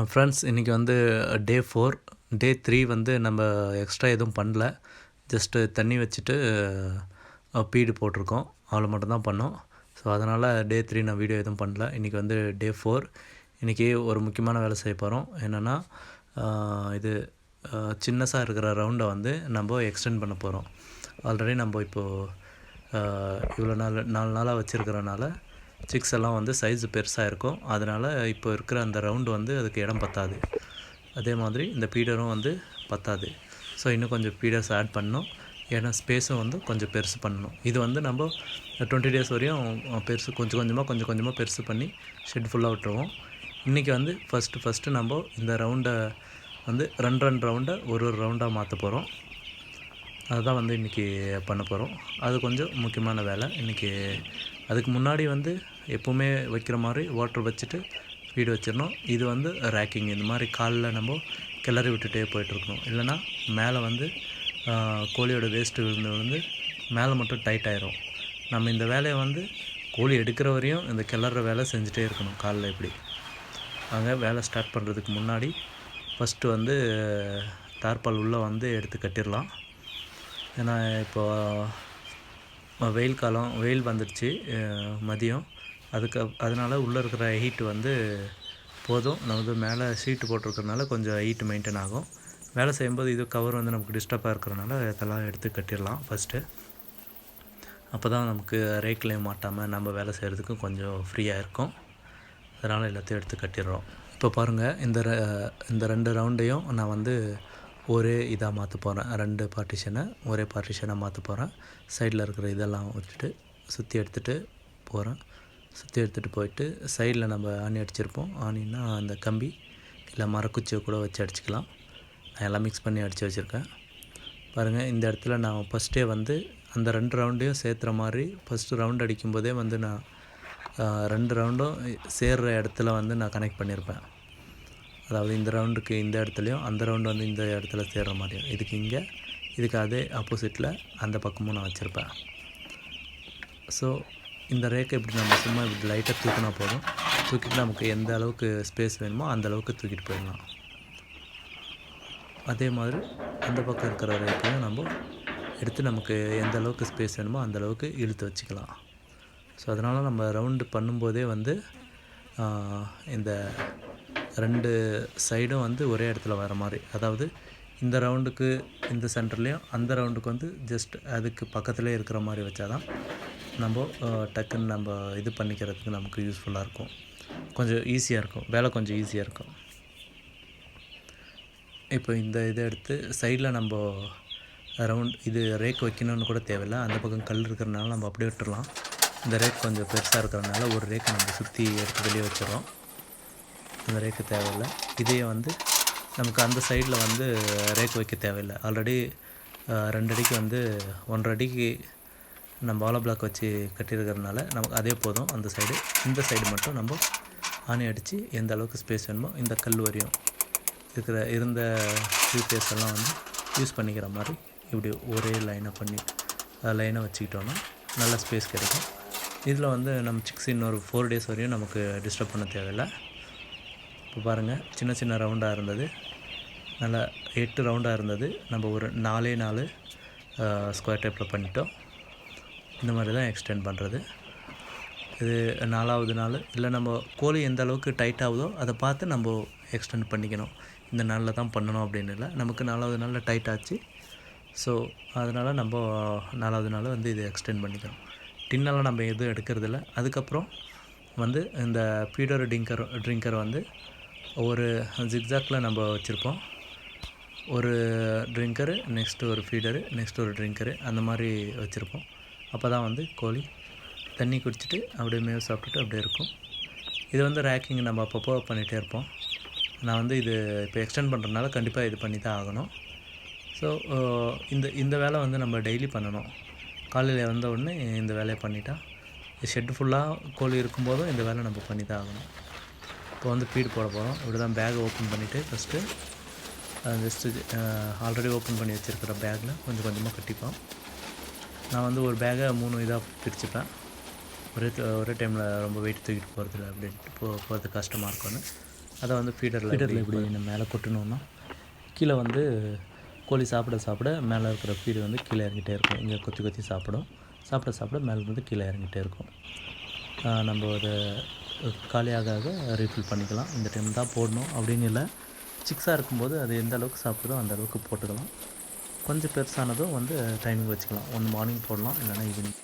Friends இன்றைக்கி வந்து டே 4 டே 3 வந்து நம்ம எக்ஸ்ட்ரா எதுவும் பண்ணல. ஜஸ்ட்டு தண்ணி வச்சுட்டு பீடு போட்டிருக்கோம். அவ்வளோ மட்டும்தான் பண்ணோம். ஸோ அதனால் டே 3 நான் வீடியோ எதுவும் பண்ணல. இன்றைக்கி வந்து டே 4. இன்றைக்கி ஒரு முக்கியமான வேலை செய்ய போகிறோம். என்னென்னா இது சின்னஸாக இருக்கிற ரவுண்டை வந்து நம்ம எக்ஸ்டெண்ட் பண்ண போகிறோம். ஆல்ரெடி நம்ம இப்போது இவ்வளோ 4 நாளாக வச்சுருக்கிறனால சிக்ஸ் எல்லாம் வந்து சைஸு பெருசாக இருக்கும். அதனால் இப்போ இருக்கிற அந்த ரவுண்டு வந்து அதுக்கு இடம் பத்தாது. அதே மாதிரி இந்த பீடரும் வந்து பத்தாது. ஸோ இன்னும் கொஞ்சம் பீடர்ஸ் ஆட் பண்ணணும். ஏன்னா ஸ்பேஸும் வந்து கொஞ்சம் பெருசு பண்ணணும். இது வந்து நம்ம 20 டேஸ் வரையும் பெருசு கொஞ்சம் கொஞ்சமாக பெருசு பண்ணி ஷெட் ஃபுல்லாக விட்டுருவோம். இன்றைக்கி வந்து ஃபஸ்ட்டு நம்ம இந்த ரவுண்டை வந்து 2 ரவுண்டை ஒரு ரவுண்டாக மாற்ற போகிறோம். அதுதான் வந்து இன்றைக்கி பண்ண போகிறோம். அது கொஞ்சம் முக்கியமான வேலை இன்றைக்கி. அதுக்கு முன்னாடி வந்து எப்போவுமே வைக்கிற மாதிரி வாட்டர் வச்சுட்டு ஃபீடு வச்சிடணும். இது வந்து ரேக்கிங். இந்த மாதிரி காலில் நம்ம கிளறி விட்டுட்டே போயிட்டுருக்கணும். இல்லைனா மேலே வந்து கோழியோட வேஸ்ட்டு விழுந்து மேலே மட்டும் டைட் ஆயிரும். நம்ம இந்த வேலையை வந்து கோழி எடுக்கிற வரையும் இந்த கிளற வேலை செஞ்சுட்டே இருக்கணும். காலில் இப்படி அங்கே வேலை ஸ்டார்ட் பண்ணுறதுக்கு முன்னாடி ஃபஸ்ட்டு வந்து தார்பால் உள்ளே வந்து எடுத்து கட்டிடலாம். ஏன்னா இப்போது வெயில் வந்துடுச்சு மதியம். அதனால் உள்ளே இருக்கிற ஹீட்டு வந்து போதும். நம்ம வந்து மேலே ஷீட்டு போட்டிருக்கிறதுனால கொஞ்சம் ஹீட்டு மெயின்டைன் ஆகும். வேலை செய்யும்போது இது கவர் வந்து நமக்கு டிஸ்டர்பாக இருக்கிறனால இதெல்லாம் எடுத்து கட்டிடலாம் ஃபஸ்ட்டு. அப்போ தான் நமக்கு ரேக்லேயும் மாட்டாமல் நம்ம வேலை செய்கிறதுக்கும் கொஞ்சம் ஃப்ரீயாக இருக்கும். அதனால் எல்லாத்தையும் எடுத்து கட்டிடுறோம். இப்போ பாருங்கள், இந்த 2 ரவுண்டையும் நான் வந்து ஒரே இதாக மாற்ற போகிறேன். 2 பார்ட்டிஷனை ஒரே பார்ட்டிஷனாக மாற்ற போகிறேன். சைடில் இருக்கிற இதெல்லாம் வச்சுட்டு சுற்றி எடுத்துகிட்டு போகிறேன். சுற்றி எடுத்துகிட்டு போயிட்டு சைடில் நம்ம ஆணி அடிச்சிருப்போம். ஆணின்னா அந்த கம்பி இல்லை மரக்குச்சியை கூட வச்சு அடிச்சிக்கலாம். நான் எல்லாம் மிக்ஸ் பண்ணி அடித்து வச்சுருக்கேன். பாருங்கள், இந்த இடத்துல நான் ஃபஸ்ட்டே வந்து அந்த 2 ரவுண்டையும் சேர்த்துற மாதிரி ஃபஸ்ட்டு ரவுண்ட் அடிக்கும்போதே வந்து நான் 2 ரவுண்டும் சேர்கிற இடத்துல வந்து நான் கனெக்ட் பண்ணியிருப்பேன். அதாவது இந்த ரவுண்டுக்கு இந்த இடத்துலையும் அந்த ரவுண்டு வந்து இந்த இடத்துல சேர்கிற மாதிரியும் இதுக்கு அதே ஆப்போசிட்டில் அந்த பக்கமும் நான் வச்சுருப்பேன். ஸோ இந்த ரேக்கை இப்படி நம்ம சும்மா இப்படி லைட்டாக தூக்கினா போதும். தூக்கிட்டு நமக்கு எந்த அளவுக்கு ஸ்பேஸ் வேணுமோ அந்த அளவுக்கு தூக்கிட்டு போயிடலாம். அதே மாதிரி அந்த பக்கம் இருக்கிற ரேக்கையும் நம்ம எடுத்து நமக்கு எந்த அளவுக்கு ஸ்பேஸ் வேணுமோ அந்த அளவுக்கு இழுத்து வச்சுக்கலாம். ஸோ அதனால் நம்ம ரவுண்டு பண்ணும்போதே வந்து இந்த 2 சைடும் வந்து ஒரே இடத்துல வர மாதிரி, அதாவது இந்த ரவுண்டுக்கு இந்த சென்டர்லேயும் அந்த ரவுண்டுக்கு வந்து ஜஸ்ட் அதுக்கு பக்கத்துலேயே இருக்கிற மாதிரி வச்சாதான் நம்ம டக்குன்னு நம்ம இது பண்ணிக்கிறதுக்கு நமக்கு யூஸ்ஃபுல்லாக இருக்கும். கொஞ்சம் ஈஸியாக இருக்கும், வேலை கொஞ்சம் ஈஸியாக இருக்கும். இப்போ இந்த இதை எடுத்து சைடில் நம்ம இது ரேக் வைக்கணும்னு கூட தேவையில்லை. அந்த பக்கம் கல் இருக்கிறதுனால நம்ம அப்படியே விட்டுடலாம். இந்த ரேக் கொஞ்சம் பெருசாக இருக்கிறதுனால ஒரு ரேக்கை நம்ம சுற்றி எடுத்து வெளியே வச்சிடறோம். அந்த ரேக்கு தேவையில்லை. இதையே வந்து நமக்கு அந்த சைடில் வந்து ரேக் வைக்க தேவையில்லை. ஆல்ரெடி 2 அடிக்கு வந்து 1.5 அடிக்கு நம்ம ஆலோ பிளாக் வச்சு கட்டியிருக்கிறதுனால நமக்கு அதே போதும். அந்த சைடு இந்த சைடு மட்டும் நம்ம ஆணி அடித்து எந்த அளவுக்கு ஸ்பேஸ் வேணுமோ இந்த கல் வரையும் இருந்த ஸ்பேஸ் எல்லாம் வந்து யூஸ் பண்ணிக்கிற மாதிரி இப்படி ஒரே லைனை வச்சுக்கிட்டோன்னா நல்ல ஸ்பேஸ் கிடைக்கும். இதில் வந்து நம்ம சிக்ஸ் இன்னொரு 4 டேஸ் வரையும் நமக்கு டிஸ்டர்ப் பண்ண தேவையில்லை. இப்போ பாருங்கள், சின்ன ரவுண்டாக இருந்தது, நல்லா 8 ரவுண்டாக இருந்தது. நம்ம ஒரு 4 ஸ்கொயர் டைப்பில் பண்ணிட்டோம். இந்த மாதிரி தான் எக்ஸ்டெண்ட் பண்ணுறது. இது 4வது நாள். இல்லை நம்ம கோழி எந்த அளவுக்கு டைட் ஆகுதோ அதை பார்த்து நம்ம எக்ஸ்டெண்ட் பண்ணிக்கணும். இந்த நாளில் தான் பண்ணணும் அப்படின்னு இல்லை. நமக்கு 4வது நாளில் டைட் ஆச்சு. ஸோ அதனால் நம்ம 4வது நாள் வந்து இது எக்ஸ்டெண்ட் பண்ணிக்கிறோம். டின்னெல்லாம் நம்ம எதுவும் எடுக்கிறதில்ல. அதுக்கப்புறம் வந்து இந்த ஃபீடர் ட்ரிங்கர் வந்து ஒரு ஜிக்ஸாக்கில் நம்ம வச்சுருப்போம். ஒரு ட்ரிங்கரு, நெக்ஸ்ட்டு ஒரு ஃபீடரு, நெக்ஸ்ட்டு ஒரு ட்ரிங்கரு, அந்த மாதிரி வச்சுருப்போம். அப்போ தான் வந்து கோழி தண்ணி குடிச்சிட்டு அப்படியே மேவு சாப்பிட்டுட்டு அப்படியே இருக்கும். இது வந்து ரேக்கிங் நம்ம அப்பப்போ பண்ணிகிட்டே இருப்போம். நான் வந்து இது இப்போ எக்ஸ்டெண்ட் பண்ணுறதுனால கண்டிப்பாக இது பண்ணி தான் ஆகணும். ஸோ இந்த வேலை வந்து நம்ம டெய்லி பண்ணணும். காலையில் வந்த உடனே இந்த வேலையை பண்ணிட்டா ஷெட்டு ஃபுல்லாக கோழி இருக்கும்போதும் இந்த வேலை நம்ம பண்ணி தான் ஆகணும். இப்போ வந்து ஃபீடு போட போகிறோம். இப்படி தான் பேக்கை ஓப்பன் பண்ணிவிட்டு ஃபஸ்ட்டு ஆல்ரெடி ஓப்பன் பண்ணி வச்சுருக்கிற பேக்கில் கொஞ்சமாக கட்டிப்போம். நான் வந்து ஒரு பேக்கை 3 இதாக பிரிச்சுப்பேன். ஒரே டைமில் ரொம்ப வெயிட் தூக்கிட்டு போகிறதில்ல அப்படின்ட்டு போகிறது கஷ்டமாக இருக்கும்னு. அதை வந்து ஃபீடரில் இப்படி நம்ம மேலே கொட்டினோன்னா கீழே வந்து கோழி சாப்பிட மேலே இருக்கிற ஃபீடு வந்து கீழே இறங்கிட்டே இருக்கும். இங்கே கொத்தி கொத்தி சாப்பிட மேலேருந்து கீழே இறங்கிட்டே இருக்கும். நம்ம அதை காலியாக ரீஃபில் பண்ணிக்கலாம். இந்த டைம் தான் போடணும் அப்படின்னு இல்லை. சிக்ஸாக இருக்கும்போது அது எந்த அளவுக்கு சாப்பிடுதோ அந்த அளவுக்கு போட்டுக்கலாம். கொஞ்சம் பெருசானதும் வந்து டைமிங் வச்சுக்கலாம். ஒன்று மார்னிங் போடலாம், இல்லைனா ஈவினிங்.